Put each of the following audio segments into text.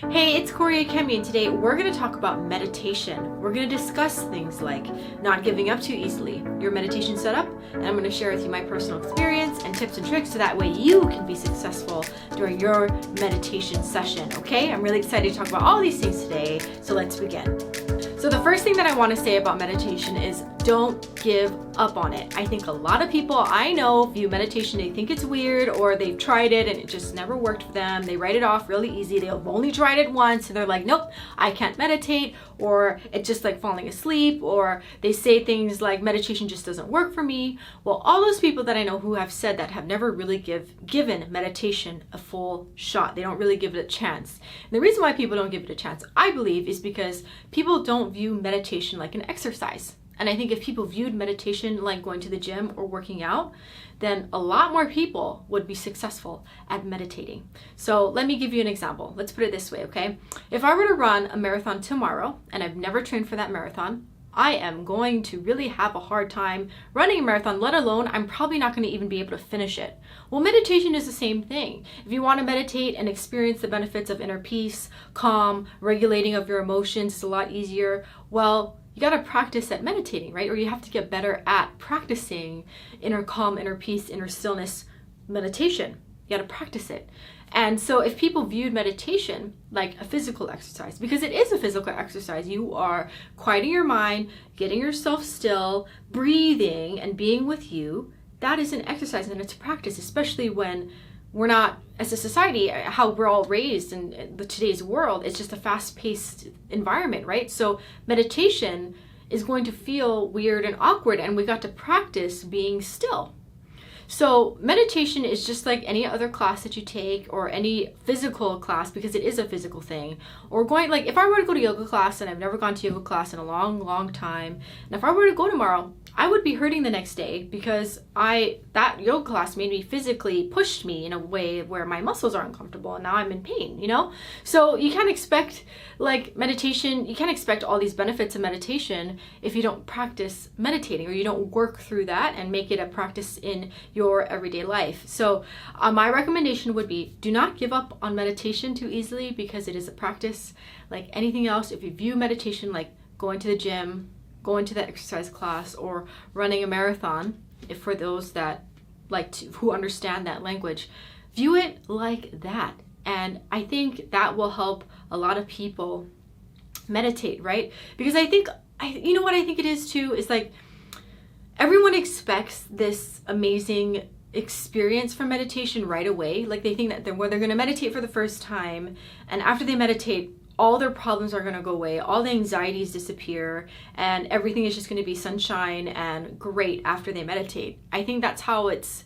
Hey, it's Kori Akemi, and today we're going to talk about meditation. We're going to discuss things like not giving up too easily, your meditation setup, and I'm going to share with you my personal experience and tips and tricks so that way you can be successful during your meditation session, okay? I'm really excited to talk about all these things today, so let's begin. So the first thing that I want to say about meditation is don't give up on it. I think a lot of people I know view meditation, they think it's weird or they've tried it and it just never worked for them. They write it off really easy. They've only tried it once and they're like, nope, I can't meditate, or it's just like falling asleep, or they say things like meditation just doesn't work for me. Well, all those people that I know who have said that have never really given meditation a full shot. They don't really give it a chance. And the reason why people don't give it a chance, I believe, is because people don't view meditation like an exercise. And I think if people viewed meditation like going to the gym or working out, then a lot more people would be successful at meditating. So let me give you an example. Let's put it this way, okay? If I were to run a marathon tomorrow and I've never trained for that marathon, I am going to really have a hard time running a marathon, let alone I'm probably not going to even be able to finish it. Well, meditation is the same thing. If you want to meditate and experience the benefits of inner peace, calm, regulating of your emotions, it's a lot easier. Well, you got to practice at meditating, right? Or you have to get better at practicing inner calm, inner peace, inner stillness meditation. You got to practice it. And so if people viewed meditation like a physical exercise, because it is a physical exercise, you are quieting your mind, getting yourself still, breathing, and being with you, that is an exercise and it's a practice, especially when we're not, as a society, how we're all raised in today's world, it's just a fast-paced environment, right? So meditation is going to feel weird and awkward, and we got to practice being still. So meditation is just like any other class that you take, or any physical class, because it is a physical thing. Or going, like if I were to go to yoga class, and I've never gone to yoga class in a long time, and if I were to go tomorrow, I would be hurting the next day because that yoga class made me physically, pushed me in a way where my muscles are uncomfortable and now I'm in pain, you know? So you can't expect like meditation, you can't expect all these benefits of meditation if you don't practice meditating, or you don't work through that and make it a practice in your everyday life. So my recommendation would be, do not give up on meditation too easily, because it is a practice like anything else. If you view meditation like going to the gym, going to the exercise class, or running a marathon, if for those that who understand that language, view it like that. And I think that will help a lot of people meditate, right? Because you know what I think it is too, is like everyone expects this amazing experience from meditation right away. Like they think that they're going to meditate for the first time, and after they meditate, all their problems are going to go away, all the anxieties disappear, and everything is just going to be sunshine and great after they meditate. I think that's how it's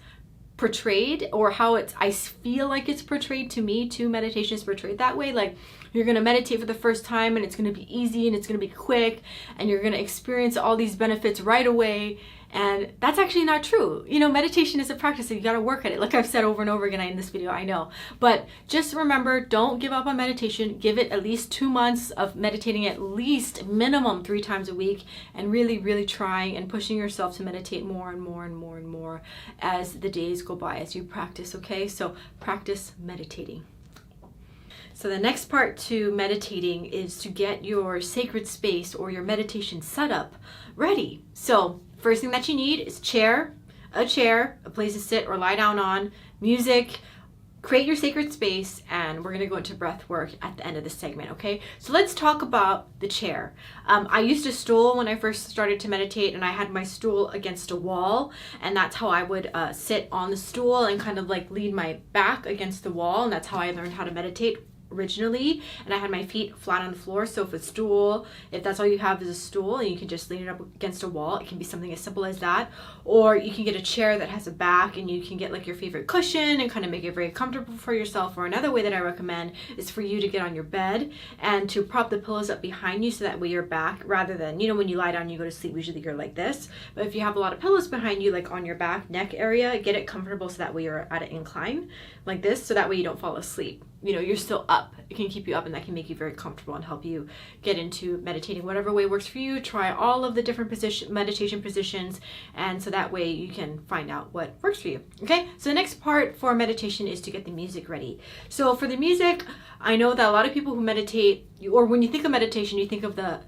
portrayed, or I feel like it's portrayed to me too. Meditation is portrayed that way. Like you're going to meditate for the first time and it's going to be easy and it's going to be quick and you're going to experience all these benefits right away. And that's actually not true. You know, meditation is a practice and you got to work at it. Like I've said over and over again in this video, I know. But just remember, don't give up on meditation. Give it at least 2 months of meditating at least minimum 3 times a week, and really trying and pushing yourself to meditate more and more as the days go by, as you practice, okay? So practice meditating. So the next part to meditating is to get your sacred space or your meditation setup ready. So first thing that you need is a place to sit or lie down on, music. Create your sacred space, and we're going to go into breath work at the end of this segment, okay? So let's talk about the chair. I used a stool when I first started to meditate, and I had my stool against a wall, and that's how I would sit on the stool and kind of like lean my back against the wall, and that's how I learned how to meditate originally. And I had my feet flat on the floor. So if that's all you have is a stool and you can just lean it up against a wall, it can be something as simple as that. Or you can get a chair that has a back and you can get like your favorite cushion and kind of make it very comfortable for yourself. Or another way that I recommend is for you to get on your bed and to prop the pillows up behind you, so that way you're back, rather than, you know, when you lie down you go to sleep, usually you're like this. But if you have a lot of pillows behind you, like on your back neck area, get it comfortable so that way you're at an incline like this, so that way you don't fall asleep. you're still up. It can keep you up, and that can make you very comfortable and help you get into meditating whatever way works for you. Try all of the different meditation positions, and so that way you can find out what works for you. Okay, so the next part for meditation is to get the music ready. So for the music, I know that a lot of people who meditate, or when you think of meditation, you think of the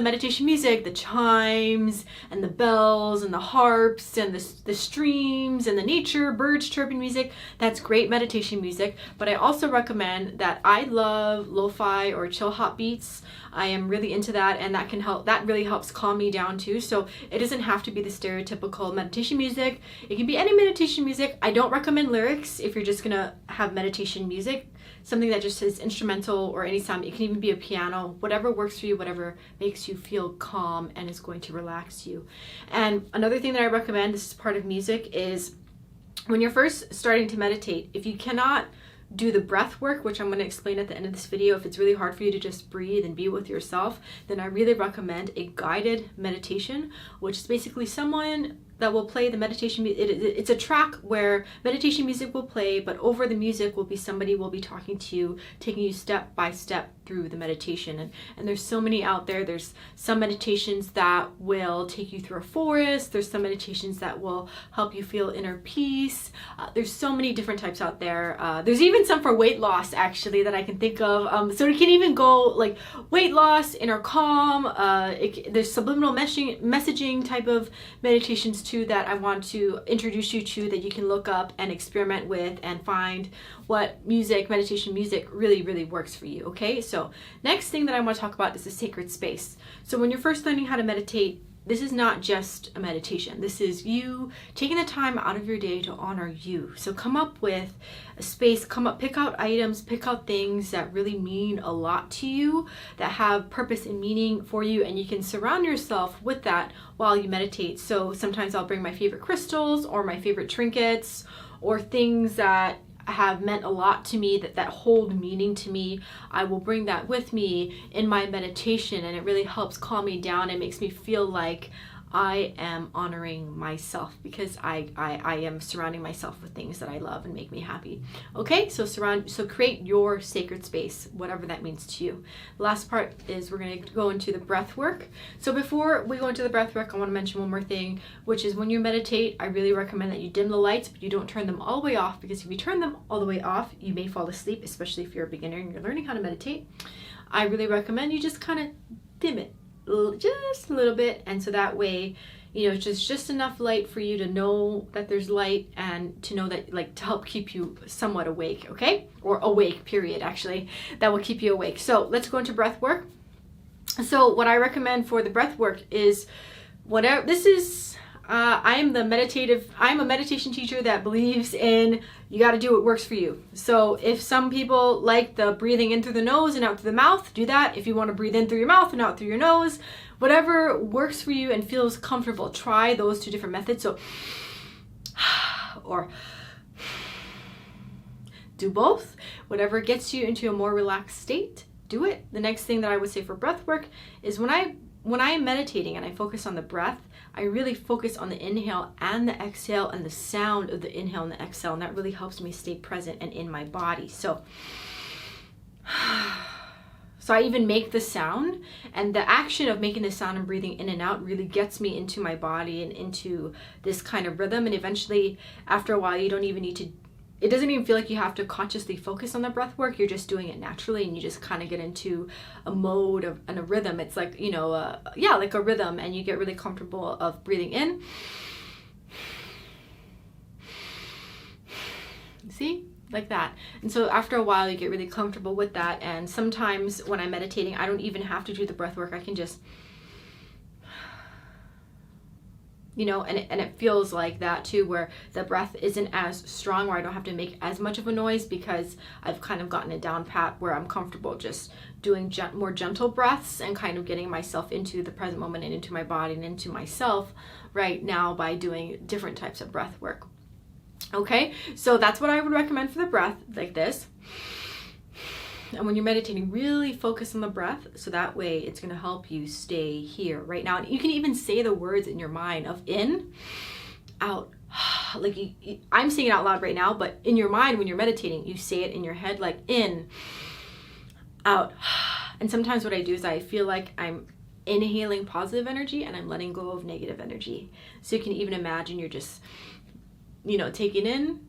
meditation music, the chimes and the bells and the harps and the streams and the nature, birds chirping music. That's great meditation music. But I also recommend that I love lo-fi or chill hop beats. I am really into that, and that can help. That really helps calm me down too. So it doesn't have to be the stereotypical meditation music. It can be any meditation music. I don't recommend lyrics if you're just gonna have meditation music. Something that just is instrumental or any sound. It can even be a piano, whatever works for you, whatever makes you feel calm and is going to relax you. And another thing that I recommend, this is part of music, is when you're first starting to meditate, if you cannot do the breath work, which I'm going to explain at the end of this video, if it's really hard for you to just breathe and be with yourself, then I really recommend a guided meditation, which is basically someone that will play the meditation. It's a track where meditation music will play, but over the music will be somebody will be talking to you, taking you step by step through the meditation. And there's so many out there. There's some meditations that will take you through a forest. There's some meditations that will help you feel inner peace. There's so many different types out there. There's even some for weight loss, actually, that I can think of. So it can even go like weight loss, inner calm. There's subliminal messaging type of meditations too that I want to introduce you to, that you can look up and experiment with and find what meditation music really, really works for you. Okay, so next thing that I want to talk about is the sacred space. So when you're first learning how to meditate, this is not just a meditation. This is you taking the time out of your day to honor you. So come up with a space, pick out items, pick out things that really mean a lot to you, that have purpose and meaning for you, and you can surround yourself with that while you meditate. So sometimes I'll bring my favorite crystals or my favorite trinkets or things that have meant a lot to me, that hold meaning to me. I will bring that with me in my meditation, and it really helps calm me down. It makes me feel like I am honoring myself, because I am surrounding myself with things that I love and make me happy. Okay, so create your sacred space, whatever that means to you. The last part is we're going to go into the breath work. So before we go into the breath work, I want to mention one more thing, which is when you meditate, I really recommend that you dim the lights, but you don't turn them all the way off, because if you turn them all the way off, you may fall asleep, especially if you're a beginner and you're learning how to meditate. I really recommend you just kind of dim it just a little bit, and so that way just enough light for you to know that there's light, and to know that, like, to help keep you somewhat awake. Okay, or awake period, actually, that will keep you awake. So let's go into breath work. So what I recommend for the breath work is whatever this is. I'm a meditation teacher that believes in you got to do what works for you. So if some people like the breathing in through the nose and out through the mouth, do that. If you want to breathe in through your mouth and out through your nose, whatever works for you and feels comfortable, try those two different methods. So, or do both. Whatever gets you into a more relaxed state, do it. The next thing that I would say for breath work is when I am meditating and I focus on the breath, I really focus on the inhale and the exhale and the sound of the inhale and the exhale, and that really helps me stay present and in my body. So I even make the sound, and the action of making the sound and breathing in and out really gets me into my body and into this kind of rhythm. And eventually, after a while, you don't even need to, it doesn't even feel like you have to consciously focus on the breath work. You're just doing it naturally, and you just kind of get into a mode and a rhythm. It's like, like a rhythm, and you get really comfortable of breathing in. See? Like that. And so after a while, you get really comfortable with that. And sometimes when I'm meditating, I don't even have to do the breath work. I can just, and it feels like that too, where the breath isn't as strong, where I don't have to make as much of a noise, because I've kind of gotten it down pat, where I'm comfortable just doing more gentle breaths and kind of getting myself into the present moment and into my body and into myself right now by doing different types of breath work. Okay, so that's what I would recommend for the breath, like this. And when you're meditating, really focus on the breath, so that way it's going to help you stay here right now. And you can even say the words in your mind of in, out, like I'm saying it out loud right now, but in your mind when you're meditating, you say it in your head, like in, out. And sometimes what I do is I feel like I'm inhaling positive energy and I'm letting go of negative energy. So you can even imagine you're just, taking in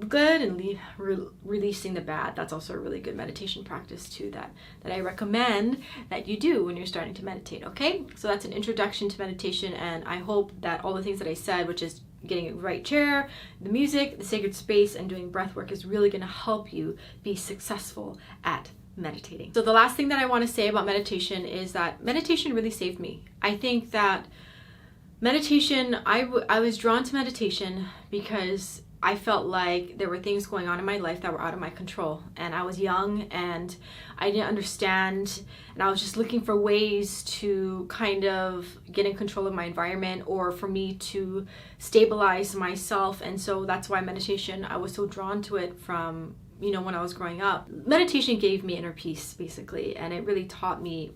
good and releasing the bad. That's also a really good meditation practice too, that I recommend that you do when you're starting to meditate. Okay, so that's an introduction to meditation, and I hope that all the things that I said, which is getting a right chair, the music, the sacred space, and doing breath work, is really going to help you be successful at meditating. So the last thing that I want to say about meditation is that meditation really saved me. I think that meditation, I was drawn to meditation because I felt like there were things going on in my life that were out of my control, and I was young and I didn't understand, and I was just looking for ways to kind of get in control of my environment, or for me to stabilize myself. And so that's why meditation, I was so drawn to it from when I was growing up. Meditation gave me inner peace, basically, and it really taught me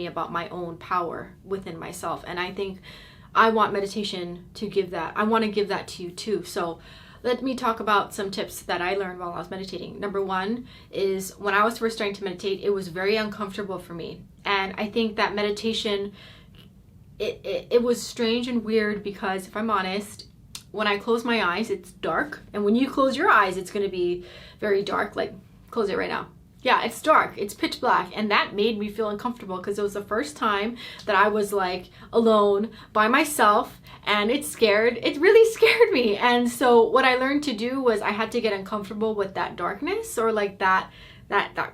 about my own power within myself. And I think I want meditation to give that. I want to give that to you too. So let me talk about some tips that I learned while I was meditating. Number one is, when I was first starting to meditate, it was very uncomfortable for me. And I think that meditation, it was strange and weird, because if I'm honest, when I close my eyes, it's dark. And when you close your eyes, it's going to be very dark. Like, close it right now. Yeah, it's dark. It's pitch black. And that made me feel uncomfortable, because it was the first time that I was like alone by myself, and it really scared me. And so what I learned to do was I had to get uncomfortable with that darkness, or like that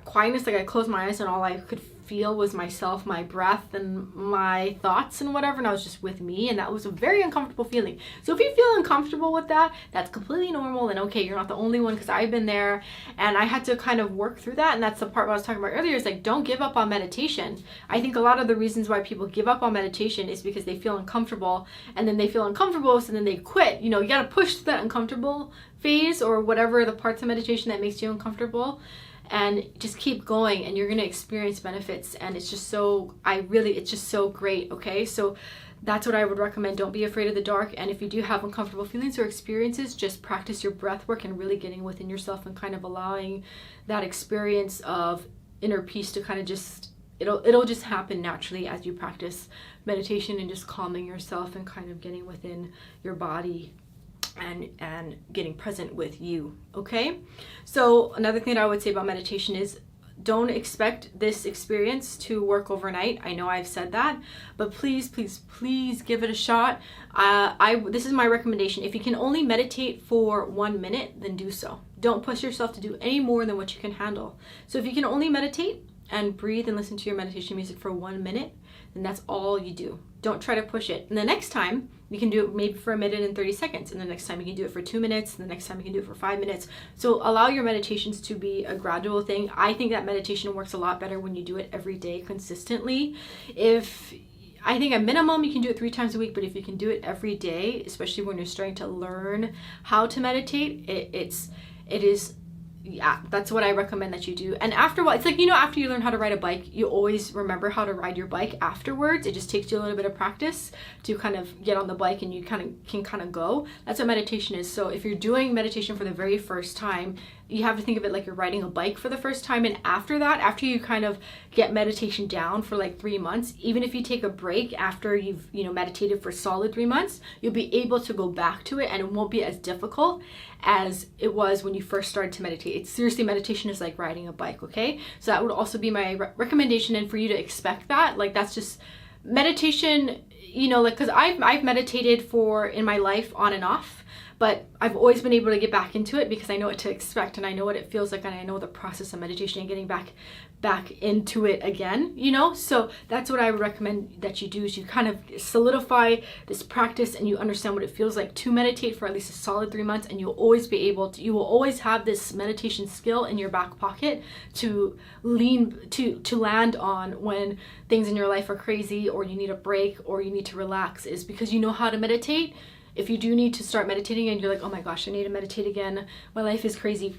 quietness. Like, I closed my eyes and all I could feel was myself, my breath, and my thoughts and whatever, and I was just with me, and that was a very uncomfortable feeling. So if you feel uncomfortable with that, that's completely normal, and okay, you're not the only one, because I've been there, and I had to kind of work through that. And that's the part I was talking about earlier, is like, don't give up on meditation. I think a lot of the reasons why people give up on meditation is because they feel uncomfortable, and then they feel uncomfortable, so then they quit. You gotta push through that uncomfortable phase, or whatever the parts of meditation that makes you uncomfortable, and just keep going, and you're going to experience benefits. And it's just it's just so great. Okay, so that's what I would recommend. Don't be afraid of the dark. And if you do have uncomfortable feelings or experiences, just practice your breath work and really getting within yourself, and kind of allowing that experience of inner peace to kind of just, it'll just happen naturally as you practice meditation, and just calming yourself and kind of getting within your body and getting present with you. Okay, so another thing that I would say about meditation is, don't expect this experience to work overnight. I know I've said that, but please give it a shot. This is my recommendation. If you can only meditate for 1 minute, then do so. Don't push yourself to do any more than what you can handle. So if you can only meditate and breathe and listen to your meditation music for 1 minute, then that's all you do. Don't try to push it. And the next time you can do it maybe for 1 minute and 30 seconds. And the next time you can do it for 2 minutes. And the next time you can do it for 5 minutes. So allow your meditations to be a gradual thing. I think that meditation works a lot better when you do it every day consistently. I think at minimum you can do it 3 times a week, but if you can do it every day, especially when you're starting to learn how to meditate, that's what I recommend that you do. And after a while, it's like, after you learn how to ride a bike, you always remember how to ride your bike afterwards. It just takes you a little bit of practice to kind of get on the bike, and you can go. That's what meditation is. So if you're doing meditation for the very first time, you have to think of it like you're riding a bike for the first time. And after that, after you kind of get meditation down for like 3 months, even if you take a break after you've meditated for solid 3 months, you'll be able to go back to it, and it won't be as difficult as it was when you first started to meditate. It's seriously, meditation is like riding a bike. Okay, so that would also be my recommendation, and for you to expect that, like, that's just meditation, because I've meditated in my life on and off, but I've always been able to get back into it because I know what to expect, and I know what it feels like, and I know the process of meditation and getting back into it again, So that's what I would recommend that you do, is you kind of solidify this practice, and you understand what it feels like to meditate for at least a solid 3 months, and you will always have this meditation skill in your back pocket to land on when things in your life are crazy, or you need a break, or you need to relax, is because you know how to meditate. If you do need to start meditating and you're like, oh my gosh, I need to meditate again, my life is crazy,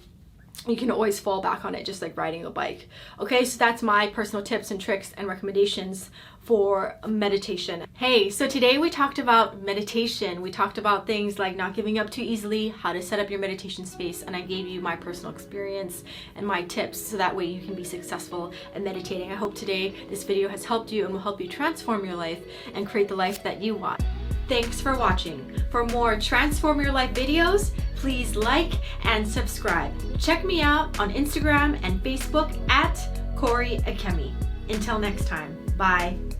you can always fall back on it, just like riding a bike. Okay, so that's my personal tips and tricks and recommendations for meditation. Hey, so today we talked about meditation. We talked about things like not giving up too easily, how to set up your meditation space, and I gave you my personal experience and my tips so that way you can be successful at meditating. I hope today this video has helped you and will help you transform your life and create the life that you want. Thanks for watching. For more Transform Your Life videos, please like and subscribe. Check me out on Instagram and Facebook at Kori Akemi. Until next time, bye.